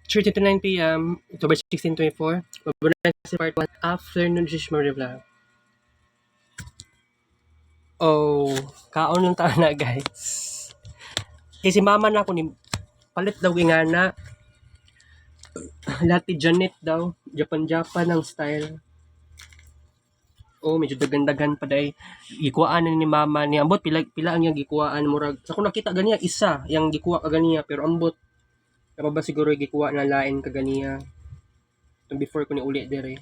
3 to 9 p.m. October 16, 24. Mabunan si part 1 afternoon Shish Murray Vlog. Oh, kaon lang tayo na guys. Kasi mama na ako ni palit daw ingana. Lati Janet daw. Japan ang style. Oh, medyo dagan-dagan pa day. Gikuhaan ni mama ni ambot pila ang yang gikuhaan murag. Sa ko nakita ganiya isa yang gikuha ka ganiya pero ambot. Kapa ba siguro gikuha na lain ka ganiya. Before ko ni uli dire.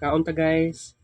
Kaon ta guys.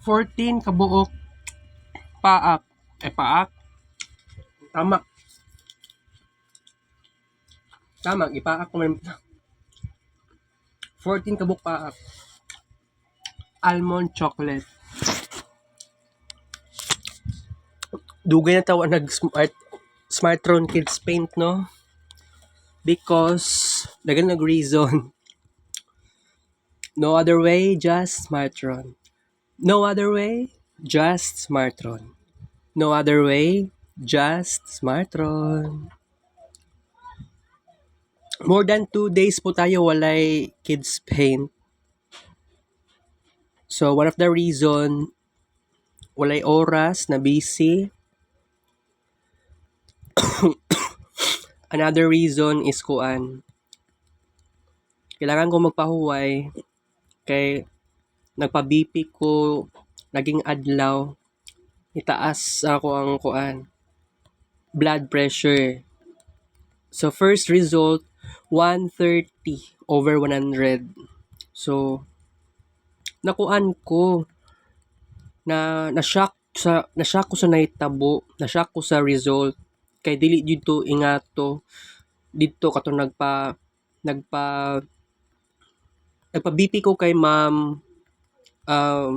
Fourteen kabuok paak. Paak. Tama. Tama, ipaak ko man. 14 kabuok paak. Almond chocolate. Dugay na tawa Smartron Kids Paint, no? Because dagan nag reason. No other way, just Smartron. No other way, just Smartron. No other way, just Smartron. More than 2 days po tayo walay Kids Paint. So, one of the reason, walay oras, na busy. Another reason is kuan. Kailangan ko magpahuway kay nagpa-BP ko naging adlaw. Itaas ako ang kuan. Blood pressure. So, first result, 130 over 100. So, nakuan ko na-shock ko sa nahitabo, na-shock ko sa result kay dili dito ingato dito kato nagpa-BP ko kay Ma'am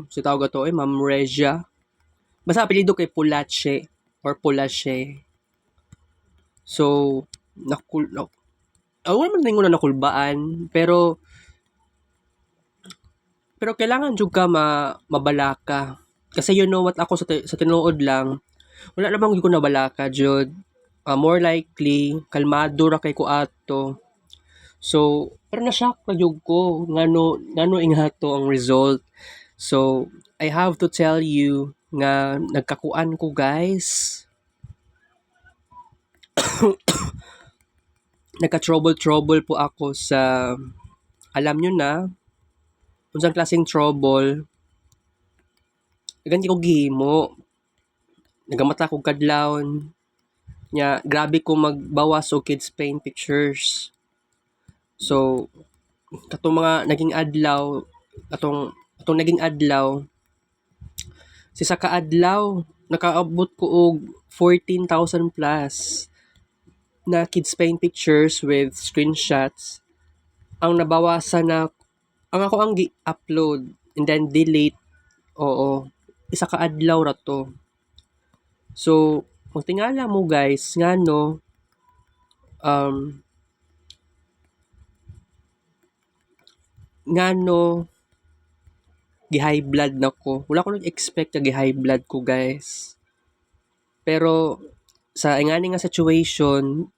si tawag ato Ma'am Regia. Basta apelyido kay Pulache or Pulache. So, wala man ningon na nakulbaan pero kailangan jud ka mabalaka Kasi you know what, ako sa tinuod lang, wala namang gyud ko nabalaka jud. More likely kalmado ra kay ko ato. So, pero na-shock na jud ko ngano inghato ang result. So, I have to tell you nga nagkakuan ko guys. Nagka-trouble po ako sa, alam nyo na, unsang klaseng trouble, ganti ko gihimo. Nagamata ko kadlawon, nya grabe ko magbawas og kids paint pictures. So, katong mga naging adlaw, atong naging adlaw, si sa kaadlaw, nakaabot ko og 14,000 plus na kids paint pictures with screenshots. Ang nabawasan na, ang ako ang gi-upload and then delete, oo, isa ka adlaw ra to. So, magtingala mo guys, ngano, ngano, gi-high blood na ko. Wala ko nag-expect na gi-high blood ko guys. Pero, sa ingani nga situation,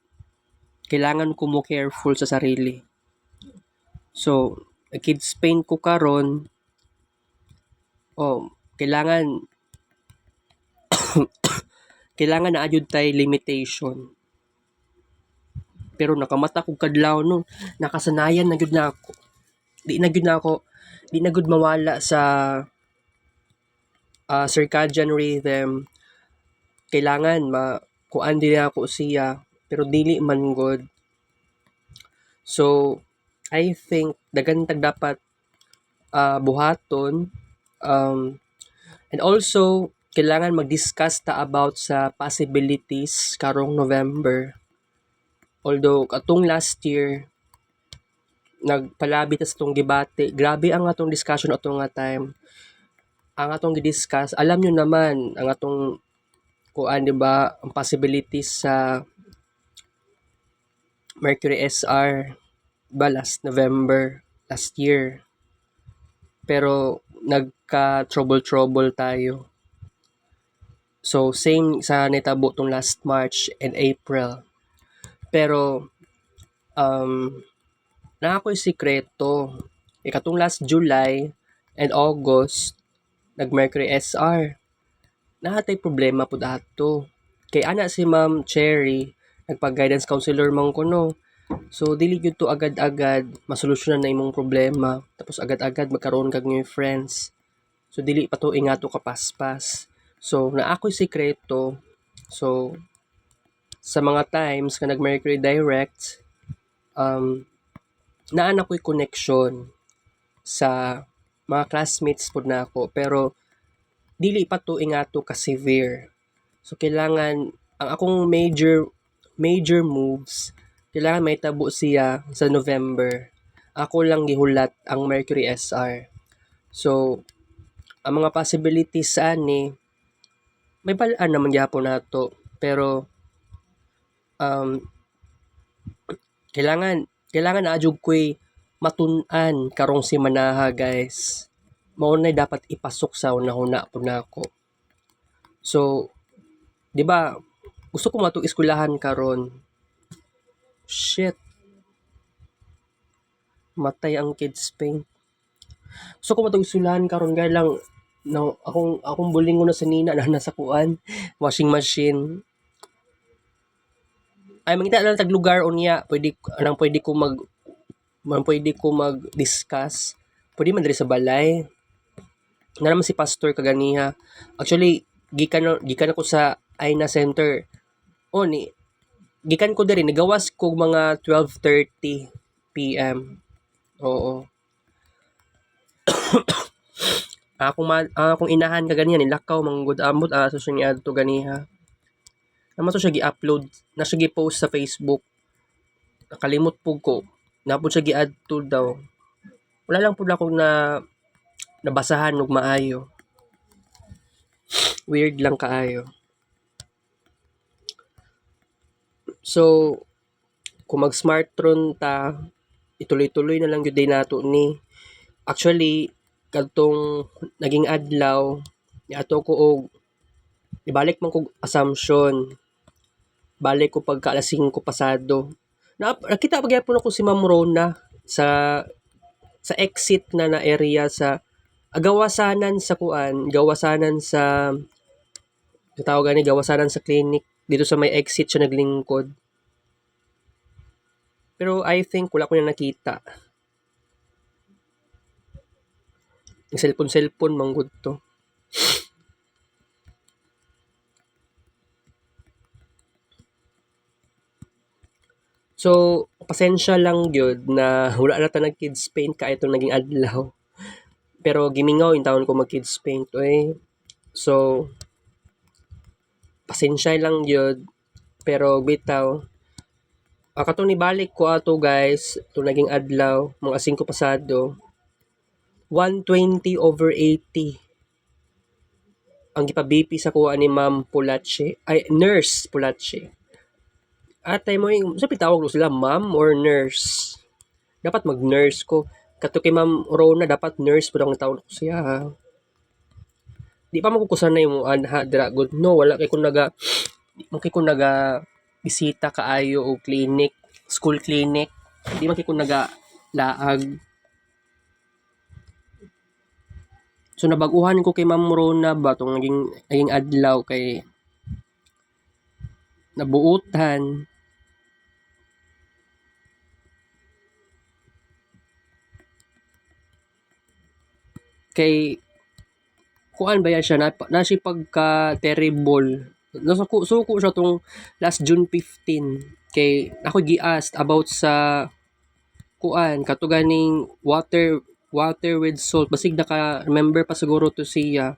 kailangan ko mo careful sa sarili. So, kids paint ko karon, kailangan kailangan na adyud tay limitation. Pero nakamata ko kadlaw no, nakasanayan na gyud na ako. Di na gyud mawala sa circadian rhythm. Kailangan kuan din ako siya, pero dili man god. So, I think dagan tag dapat buhaton, and also kailangan mag-discuss ta about sa possibilities karong November. Although katong last year nagpalabi ta sa tong gibate, grabe ang atong discussion atong nga time. Ang atong gi-discuss, alam nyo naman ang atong kuan, di ba, ang possibilities sa Mercury SR ba last November last year. Pero nagka-trouble tayo. So, same sa netabo tong last March and April. Pero, na ako'y sikreto. Katong last July and August, nag-Mercury SR. Nahatay problema po dato. Kay ana si Ma'am Cherry, nagpag-guidance counselor man ko no. So, dili gyud to agad-agad masolusyonan na imong problema. Tapos agad-agad magkaroon kag new friends. So, dili pa to ingato kapaspas. So, na ako'y sikreto. So, sa mga times ka nag-Mercury Direct, naan ako'y connection sa mga classmates po na ako. Pero, dili pa to ingato ka severe. So, kailangan, ang akong major moves, kailangan may tabo siya sa November. Ako lang gihulat ang Mercury SR. So, ang mga possibilities sa ani, may balaan naman gyapon nato. Pero, kailangan na adyog ko'y matun-an karong si manaha guys. Mao na dapat ipasok sa una-una po na ako. So, di ba, gusto ko matong eskwelahan karon. Shit. Matay ang kids paint. Gusto ko matong eskwelahan karon gaya lang, no, akong bulingon na sa nina na nasa kuan, washing machine. Ay mangita lang tag lugar unya, pwede ko mag-discuss. Pwede man diri sa balay. Na naman si pastor kaganiha. Actually, gikan ako sa Aina Center. Gikan ko diri, nagawas ko mga 12:30 PM. Oo. Akong inahan kaganiha nilakaw manggod amot aso siya niadto ganiha. Naman to siya gi-upload, na siya gi-post sa Facebook. Nakalimot po ko. Napod siya gi-add to daw. Wala lang po ako nabasahan og maayo. Weird lang kaayo. So, kung mag-smartron ta, ituloy-tuloy na lang gyud day nato ni. Actually, kadtong naging adlaw, Ato ko og ibalik man kog assumption. Balik ko pagka alas 5 pasado. Nakita pa gyapon ako si Ma'am Rona sa exit na area sa gawasanan sa kuan, gawasanan sa tawag ani gawasanan sa clinic dito sa may exit siya naglingkod. Pero I think wala ko na nakita. Cellphone manggod to. So, pasensya lang gyud na wala na ta nag kids paint ka itong naging adlaw. Pero gimingaw yung taon ko mag kids paint So, pasensya lang gyud pero bitaw katong nibalik ko ato guys itong naging adlaw mga 5 pasado 120/80 ang gipa-BP sa kuha ni Ma'am Pulache ay Nurse Pulache. Atay mo yung sa pitawag mo sila ma'am or nurse. Dapat mag-nurse ko. Kato kay Ma'am Rona dapat nurse pud ang tawag ko siya. Di pa makukusan na yung anha dira good no wala kay kun naga bisita kaayo o clinic, school clinic. Di man kay kun naga laag. So nabaguhan ko kay Ma'am Rona ba tong naging adlaw kay nabuutan. Kay kuan ba yan siya na siya pagka terrible. Suko siya tong last June 15 kay ako gi-asked about sa kuan kato ganing water with salt basig naka remember pa siguro to siya.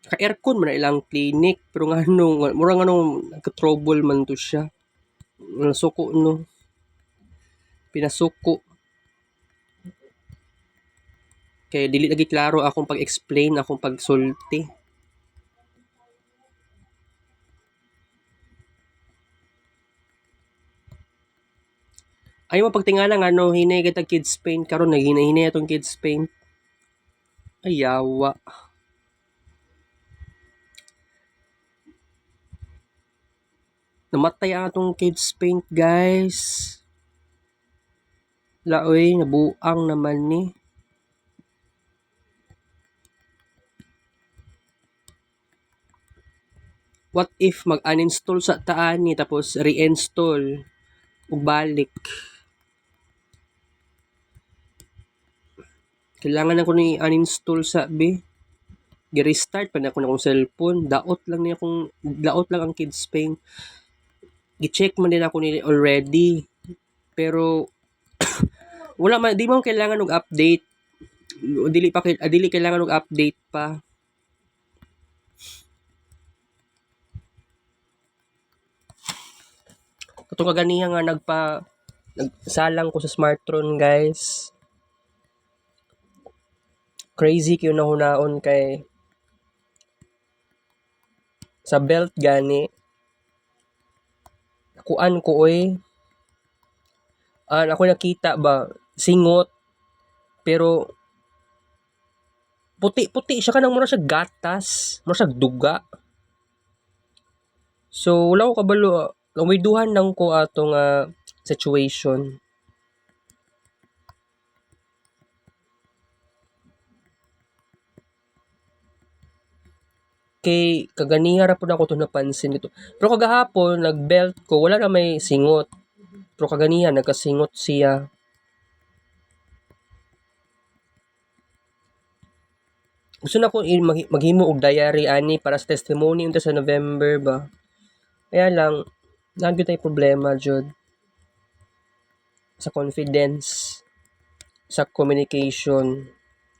Ka aircon man na ilang clinic pero nganong mura nganong nagka-trouble man to siya. Suko no. Pinasuko. Kay dili lagi klaro akong pag-explain, akong pagsulti. Ay mo pagtingala nga no hinay kita kids paint karon naghinay atong kids paint. Ay yawa. Namatay ang atong kids paint guys. Laoy nabuang naman ni. What if mag-uninstall sa taani tapos reinstall ug balik? Kailangan ako ni uninstall sa gi-restart pa na ako akong cellphone. Daot lang ang kids paint. Gi-check man din ako ni already. Pero wala man di mo kailangan og update. Dili kailangan og update pa. Katong kaganiya nga nagsalang ko sa Smartron guys. Crazy kayo na hunaon kay sa belt gani kuan ko ako nakita ba singot pero puti siya kanang mura siya gatas mura siya duga so wala ko kabalo lumiduhan lang ko atong situation. Kay kaganiha ra pud ako to napansin dito. Pero kagahapon nag-belt ko wala na may singot. Pero kaganiha nagkasingot siya. Gusto na ko maghimo og diary ani para sa testimony unta sa November ba. Kaya lang nagyud tay problema jud sa confidence sa communication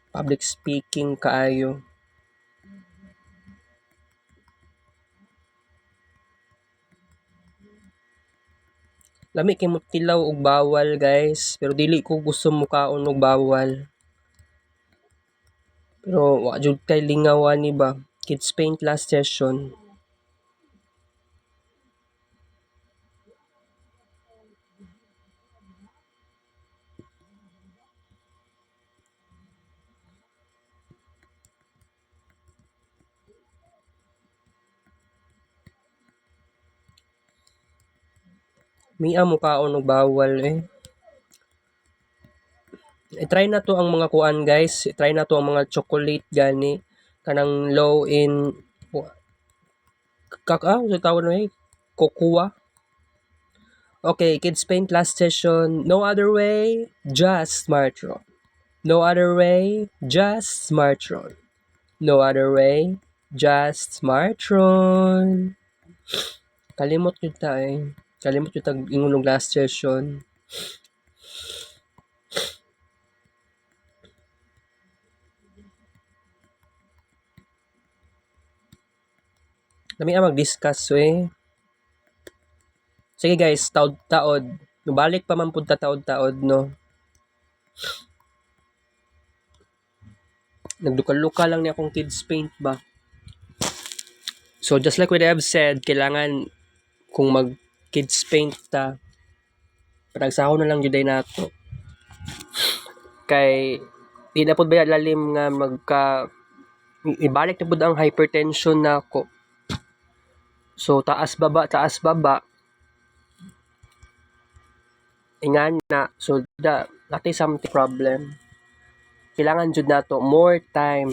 public speaking kaayo. Lami kay mo tilaw og bawal guys pero dili ko gusto mukaon og bawal. Pero wa jud kay lingawan ni ba kids paint last session. Mia mo kaon og bawal eh. I-try na to ang mga kuan guys. I-try na to ang mga chocolate gani. Kanang low in sa tawag na eh. Cocoa. Okay, Kids Paint last session. No other way, just Smartron. No other way, just Smartron. No other way, just Smartron. Kalimot yun ta eh. Kalimot yun ta ingon last session. Dami mag-discuss eh. Sige guys, taod-taod. Nubalik pa man punta taod-taod no. Nagluka-luka lang ni akong Kids Paint ba. So just like what I have said, kailangan kung mag Kids Paint ta, panagsahon na lang juday nato. Kay di na pud ba lalim nga ibalik na pud ang hypertension nako. So taas baba. Ingan na so natay something problem. Kailangan jud nato more time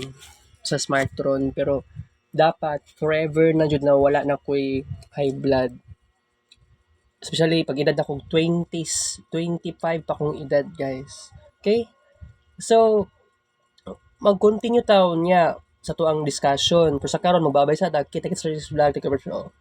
sa Smartron pero dapat forever na jud na wala na ko'y high blood. Especially pag edad akong 20s, 25 pa akong edad guys. Okay? So, mag-continue taon niya sa tuang discussion. Pero sa karon magbabay sa kita sa vlog. Take care,